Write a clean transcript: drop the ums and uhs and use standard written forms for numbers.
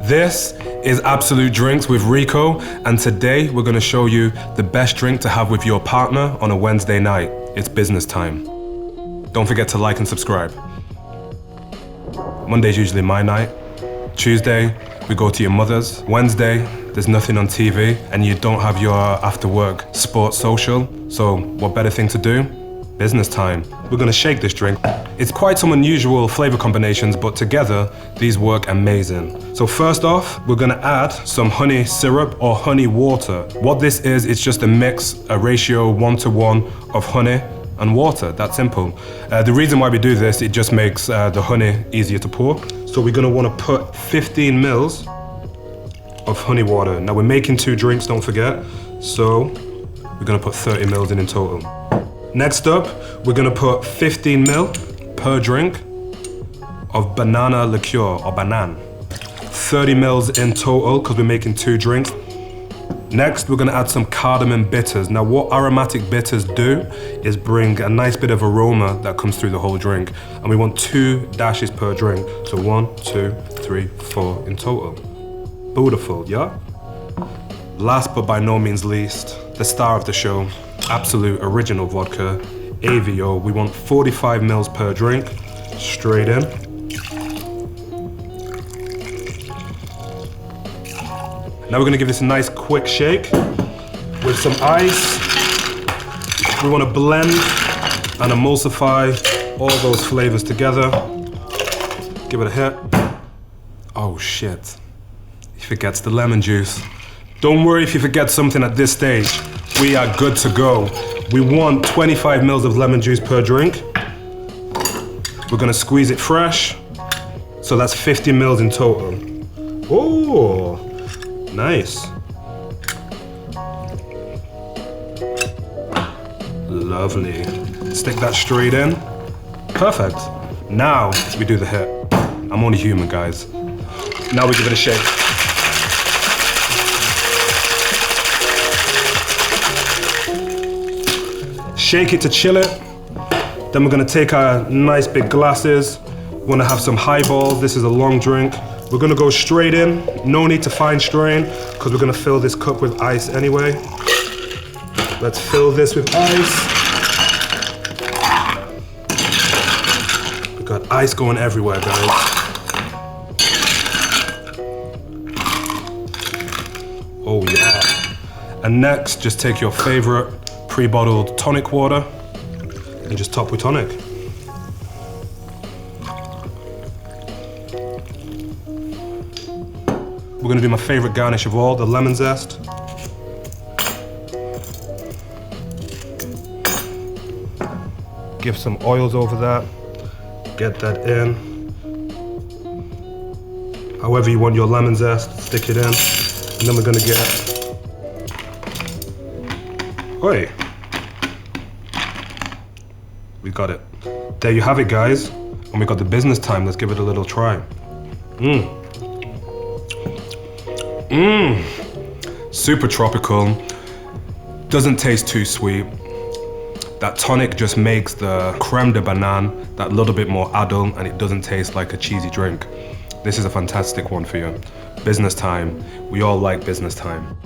This is Absolut Drinks with Rico, and today we're gonna show you the best drink to have with your partner on a Wednesday night. It's business time. Don't forget to like and subscribe. Monday's usually my night. Tuesday, we go to your mother's. Wednesday, there's nothing on TV and you don't have your after work sports social. So what better thing to do? Business time. We're gonna shake this drink. It's quite some unusual flavor combinations, but together, these work amazing. So first off, we're gonna add some honey syrup or honey water. What this is, it's just a mix, a ratio 1-to-1 of honey and water, that's simple. The reason why we do this, it just makes the honey easier to pour. So we're gonna wanna put 15 mils of honey water. Now we're making 2 drinks, don't forget. So we're gonna put 30 mils in total. Next up, we're gonna put 15 mil per drink of Banana Liqueur or Banan. 30 mils in total because we're making 2 drinks. Next, we're gonna add some cardamom bitters. Now what aromatic bitters do is bring a nice bit of aroma that comes through the whole drink. And we want 2 dashes per drink. So 1, 2, 3, 4 in total. Beautiful, yeah? Last but by no means least, the star of the show, Absolut Original Vodka, AVO. We want 45 mils per drink, straight in. Now we're gonna give this a nice quick shake with some ice. We wanna blend and emulsify all those flavors together. Give it a hit. Oh shit, he forgets the lemon juice. Don't worry if you forget something at this stage. We are good to go. We want 25 mils of lemon juice per drink. We're gonna squeeze it fresh. So that's 50 mils in total. Oh, nice. Lovely. Stick that straight in. Perfect. Now we do the hit. I'm only human, guys. Now we give it a shake. Shake it to chill it. Then we're gonna take our nice big glasses. We're gonna have some highballs. This is a long drink. We're gonna go straight in. No need to fine strain, because we're gonna fill this cup with ice anyway. Let's fill this with ice. We got ice going everywhere, guys. Oh yeah. And next, just take your favorite pre-bottled tonic water and just top with tonic. We're gonna do my favorite garnish of all, the lemon zest. Give some oils over that, get that in. However you want your lemon zest, stick it in. And then we're gonna get, oi. We got it. There you have it, guys. And we got the business time. Let's give it a little try. Super tropical. Doesn't taste too sweet. That tonic just makes the creme de banane that little bit more adult, and it doesn't taste like a cheesy drink. This is a fantastic one for you. Business time. We all like business time.